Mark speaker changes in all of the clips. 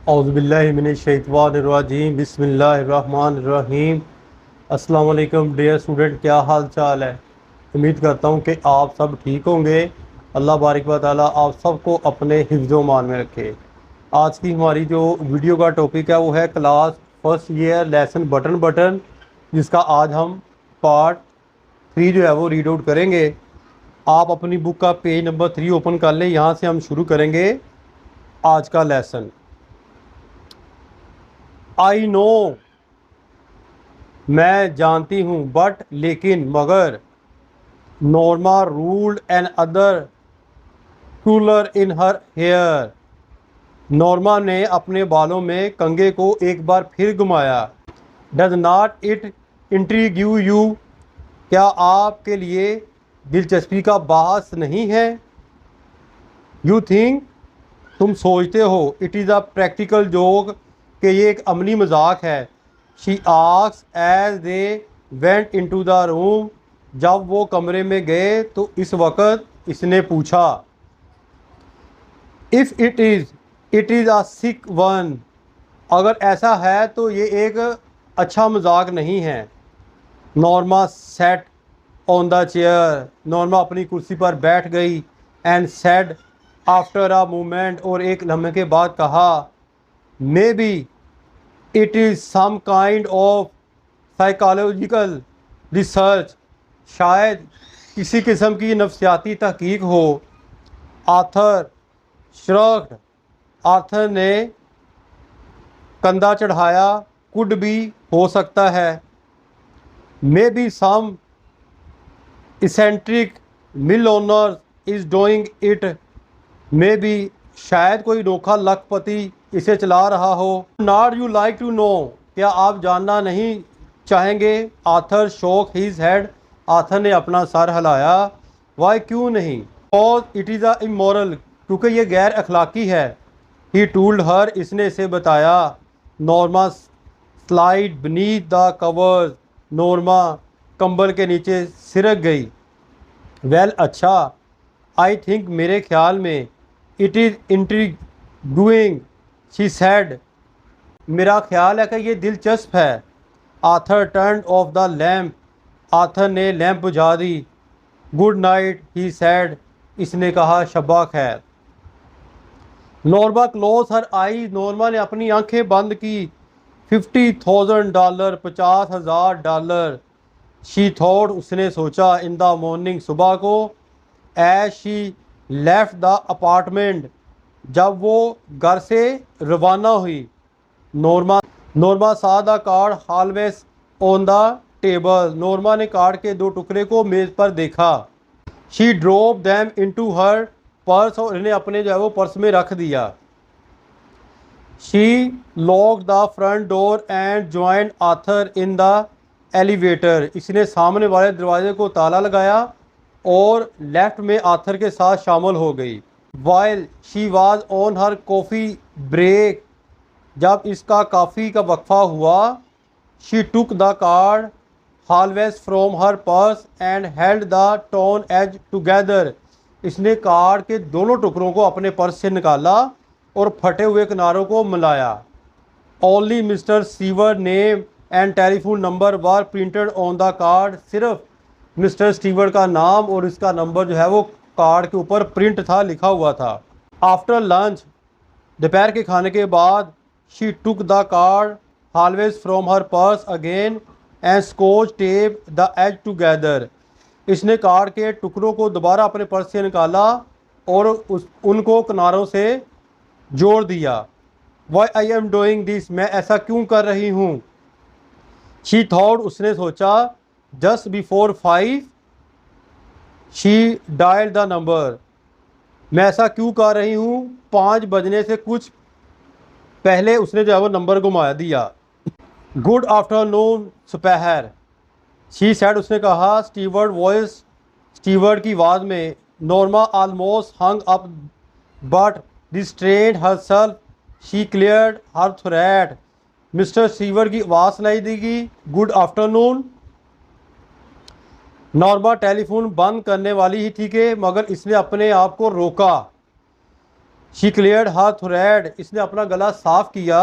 Speaker 1: औज़ुबिल्लाहिमिनश्शैतानिर्रजीम बिस्मिल्लाहिर्रहमानिर्रहीम। अस्सलाम वालेकुम डियर स्टूडेंट, क्या हाल चाल है। उम्मीद करता हूँ कि आप सब ठीक होंगे। अल्लाह बारिक व तआला आप सबको अपने हिफ्ज़ो मान में रखे। आज की हमारी जो वीडियो का टॉपिक है वो है class first year lesson button button, जिसका आज हम पार्ट 3 जो है वो रीड आउट करेंगे। आप अपनी बुक का पेज नंबर 3 ओपन कर लें। यहाँ से हम शुरू करेंगे आज का लेसन। आई नो, मैं जानती हूँ, बट लेकिन मगर, Norma ruled an other cooler in her hair. Norma ने अपने बालों में कंघे को एक बार फिर घुमाया। डज नॉट इट इंट्रीग्यू यू, क्या आपके लिए दिलचस्पी का बास नहीं है। यू थिंक, तुम सोचते हो, it is a practical joke, कि ये एक अमली मजाक है। She asks as they went into the room, जब वो कमरे में गए तो इस वक्त इसने पूछा। If it is a sick one, अगर ऐसा है तो ये एक अच्छा मजाक नहीं है। Norma sat on the chair, Norma अपनी कुर्सी पर बैठ गई। And said after a moment, और एक लम्हे के बाद कहा, maybe it is some kind of psychological research, शायद किसी किस्म की नफ्सियाती तहकीक हो। आर्थर श्रग्ड, आर्थर ने कंधा चढ़ाया। कुड भी, हो सकता है। Maybe some eccentric mill owner is doing it, maybe, शायद कोई नोखा लखपति इसे चला रहा हो। Not you like to know, क्या आप जानना नहीं चाहेंगे। आर्थर शोक हिज हेड, आर्थर ने अपना सर हिलाया। वाई, क्यों नहीं। और इट इज़ अ इमोरल, क्योंकि ये गैर अखलाकी है। ही टूल्ड हर, इसने इसे बताया। Norma slide beneath the covers, Norma कंबल के नीचे सिरक गई। वेल, अच्छा, आई थिंक, मेरे ख्याल में, इट इज़ इंट्रीग्यूइंग, शी सेड, मेरा ख्याल है कि ये दिलचस्प है। Arthur turn off the lamp, Arthur ने लैंप बुझा दी। गुड नाइट, ही सेड, इसने कहा शब्बा खैर। नॉर्मा क्लोज हर आई, नॉर्मा ने अपनी आंखें बंद की। $50,000, $50,000। शी थॉट, उसने सोचा। इन द मॉर्निंग, सुबह को। As she left the apartment, जब वो घर से रवाना हुई। Norma Norma saw the card halves on the table, Norma ने कार्ड के दो टुकड़े को मेज पर देखा। She drop them into her purse, और इन्हें अपने जो है वो पर्स में रख दिया। She lock the front door and join Arthur in the elevator, इसने सामने वाले दरवाजे को ताला लगाया और लेफ्ट में आर्थर के साथ शामिल हो गई। While she was on her coffee break, जब इसका काफ़ी का वक्फा हुआ। She took the card halves from her purse and held the torn edges together, इसने कार्ड के दोनों टुकड़ों को अपने पर्स से निकाला और फटे हुए किनारों को मिलाया। Only mister Stewart name and telephone number were printed on the card, सिर्फ मिस्टर स्टीवर्ट का नाम और इसका नंबर जो है वो कार्ड के ऊपर प्रिंट था, लिखा हुआ था। आफ्टर लंच, दोपहर के खाने के बाद, she took the card halves from her purse again and Scotch tape the edges together, इसने कार्ड के टुकड़ों को दोबारा अपने पर्स से निकाला और उनको किनारों से जोड़ दिया। Why I am doing this, मैं ऐसा क्यों कर रही हूँ। शी थॉट, उसने सोचा। Just before 5 she dial the number, मैं ऐसा क्यों कर रही हूँ, 5 बजने से कुछ पहले उसने जो है वो नंबर घुमा दिया। गुड आफ्टरनून, दोपहर। शी सेड, उसने कहा। स्टीवर्ट वॉइस, स्टीवर्ट की आवाज़ में। Norma almost hung up but restrained herself, she cleared her throat, mister Stewart की आवाज़ सुनाई देगी। Good afternoon. नॉर्मा टेलीफोन बंद करने वाली ही थी कि मगर इसने अपने आप को रोका। शी क्लियर्ड हर थ्रोट, इसने अपना गला साफ किया।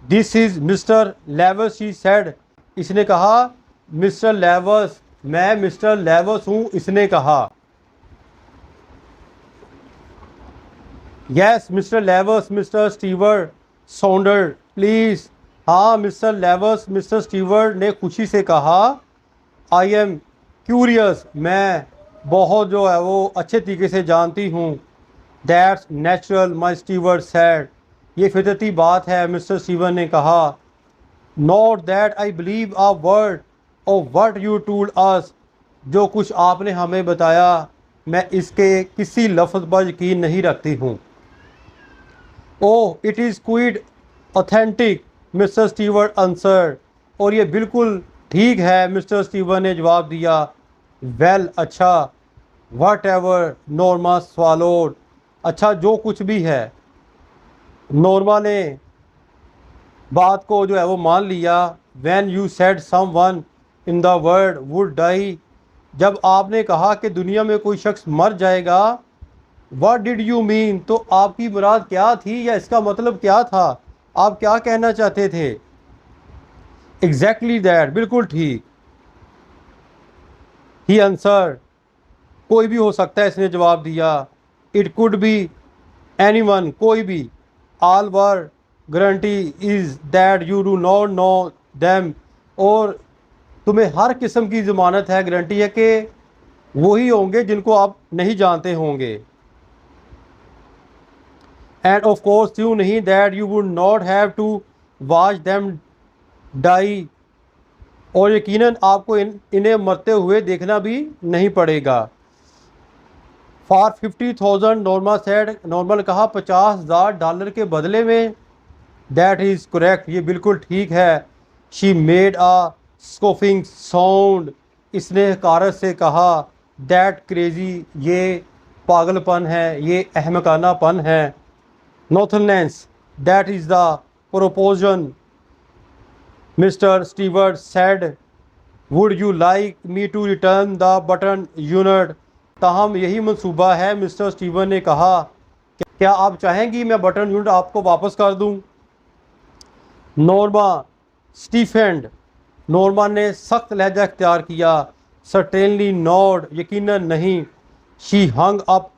Speaker 1: This is mister Lewis, she said, इसने कहा मिस्टर लेवस, मैं मिस्टर लेवस हूँ, इसने कहा। Yes mister Lewis, mister Stewart साउंडर please, हाँ मिस्टर लेवस, मिस्टर स्टीवर्ट ने खुशी से कहा। आई एम क्यूरियस, मैं बहुत जो है वो अच्छे तरीके से जानती हूँ। That's natural my Stewart said, ये फितरती बात है, मिस्टर स्टीवन ने कहा। Not that I believe a word of what you told us, जो कुछ आपने हमें बताया मैं इसके किसी लफ्ज़ पर यकीन नहीं रखती हूँ। Oh it is quit authentic, mister Stewart answered, और ये बिल्कुल ठीक है, मिस्टर स्टीवन ने जवाब दिया। वेल अच्छा, वट एवर नॉर्मा स्वालोड, अच्छा जो कुछ भी है। नॉर्मा ने बात को जो है वो मान लिया। When you said someone in the world would die, जब आपने कहा कि दुनिया में कोई शख्स मर जाएगा। व्हाट डिड यू मीन, तो आपकी मुराद क्या थी या इसका मतलब क्या था, आप क्या कहना चाहते थे। एग्जैक्टली दैट, बिल्कुल ठीक। ही आंसर, कोई भी हो सकता है, इसने जवाब दिया। इट कुड बी एनीवन, कोई भी। All were guarantee is that you do not know them, और तुम्हें हर किस्म की ज़मानत है, गारंटी है कि वही होंगे जिनको आप नहीं जानते होंगे। एंड ऑफ कोर्स यू नहीं, that you would not have to watch them die, और यकीनन आपको इन्हें मरते हुए देखना भी नहीं पड़ेगा। फॉर 50,000 नॉर्मा सेड, नॉर्मल कहा $50,000 के बदले में। दैट इज़ करेक्ट, ये बिल्कुल ठीक है। शी मेड अ स्कोफिंग साउंड, इसने हकारत से कहा। दैट क्रेजी, ये पागलपन है, ये अहमकानापन है। नॉर्थनलेंस, that is the proposition, mister Stewart said. Would you like me to return the button unit, ताहम यही मंसूबा है, मिस्टर स्टीवन ने कहा। क्या आप चाहेंगी मैं बटन यूनिट आपको वापस कर दूं। नॉर्मा स्टीफेंड, नॉर्मा ने सख्त लहजा इख्तियार किया। सर्टेनली नॉट, यकीनन नहीं। शी हंग अप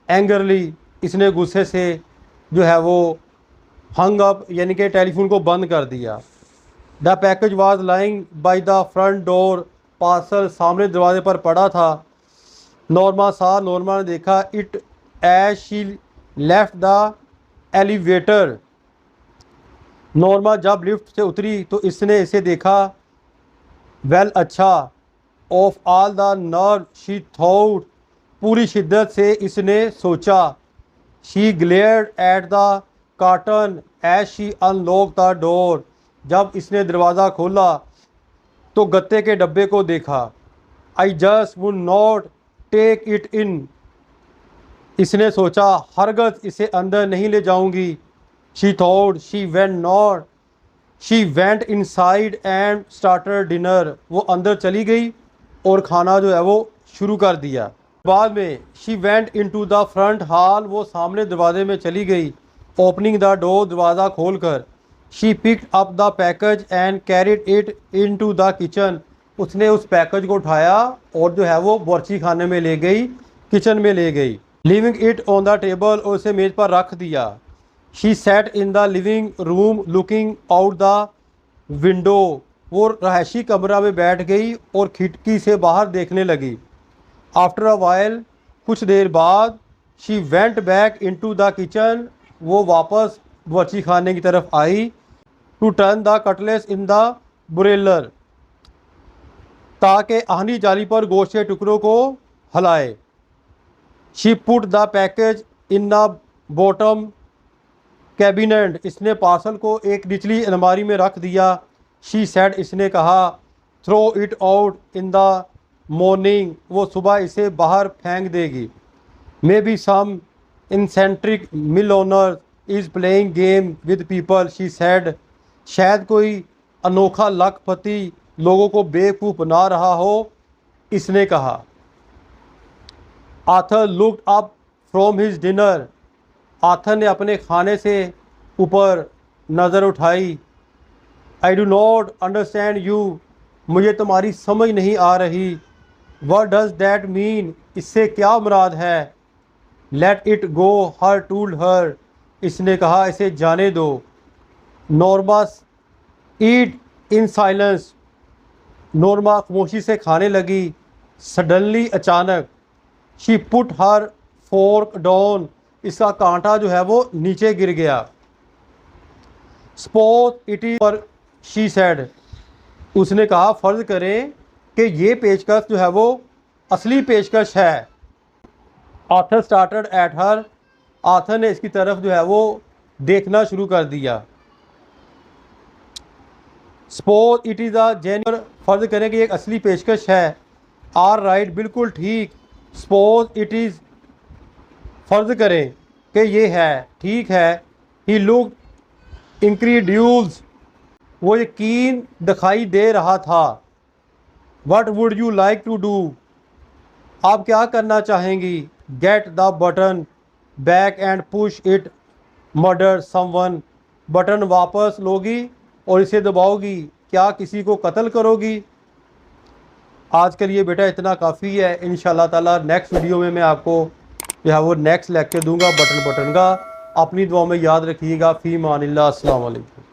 Speaker 1: एंगरली, इसने गुस्से से जो है वो हंग अप यानी कि टेलीफोन को बंद कर दिया। The package was lying by the front door, parcel सामने दरवाजे पर पड़ा था। नॉर्मा नॉर्मा ने देखा। It as she left the elevator, Norma जब लिफ्ट से उतरी तो इसने इसे देखा। वेल अच्छा, of all the nerve she thought, पूरी शिद्दत से इसने सोचा। She glared at the carton as she unlock the door, जब इसने दरवाज़ा खोला तो गत्ते के डब्बे को देखा। I just would not take it in, इसने सोचा हरगज़ इसे अंदर नहीं ले जाऊंगी। She thought, she went inside and started dinner, वो अंदर चली गई और खाना जो है वो शुरू कर दिया। बाद में she went into the front hall, वो सामने दरवाजे में चली गई। ओपनिंग द डोर, दरवाज़ा खोल कर। She picked up the package and carried it into the kitchen, उसने उस पैकेज को उठाया और जो है वो बावर्ची खाने में ले गई, किचन में ले गई। Living it on the table, और उसे मेज़ पर रख दिया। She said in the living room looking out the window, वो रहायशी कमरा में बैठ गई और खिड़की से बाहर देखने लगी। आफ्टर अ वाइल, कुछ देर बाद, she went back into the kitchen, वो वापस बावर्ची खाने की तरफ आई। To turn the cutlets in the broiler, ताकि आहनी जाली पर गोश्त के टुकड़ों को हलाए। She put the package in the bottom cabinet, इसने पार्सल को एक निचली अलमारी में रख दिया। शी सेड, इसने कहा। Throw it out in the morning, वो सुबह इसे बाहर फेंक देगी। Maybe some eccentric mill owner is playing game with people, she said, शायद कोई अनोखा लखपति लोगों को बेवकूफ़ बना रहा हो, इसने कहा। Arthur looked up from his dinner, Arthur ने अपने खाने से ऊपर नज़र उठाई। I do not understand you, मुझे तुम्हारी समझ नहीं आ रही। व्हाट डज़ दैट मीन, इससे क्या मुराद है। लेट इट गो, हर टूल्ड हर, इसने कहा इसे जाने दो। Norma eat in silence, Norma खामोशी से खाने लगी। सडनली, अचानक। She put her fork down, इसका कांटा जो है वो नीचे गिर गया। सपोज इट इज पर, शी सेड, उसने कहा फ़र्ज़ करें कि ये पेशकश जो है वो असली पेशकश है। Arthur stared at her, Arthur ने इसकी तरफ जो है वो देखना शुरू कर दिया। Suppose it is a genuine, फ़र्ज़ करें कि एक असली पेशकश है। आर राइट, बिल्कुल ठीक। सपोज इट इज़, फ़र्ज़ करें कि ये है, ठीक है। ही लुक इंक्रीड्यूल्स, वो यकीन दिखाई दे रहा था। What would you like to do, आप क्या करना चाहेंगी। Get the button back and push it, murder someone, button वापस लोगी और इसे दबाओगी, क्या किसी को कत्ल करोगी। आज के लिए बेटा इतना काफ़ी है। इंशाल्लाह ताला नेक्स्ट वीडियो में मैं आपको जो है वो नेक्स्ट लेक्चर दूंगा बटन का। अपनी दुआ में याद रखिएगा। फ़ी मानिल्लाह, अस्सलाम वालेकुम।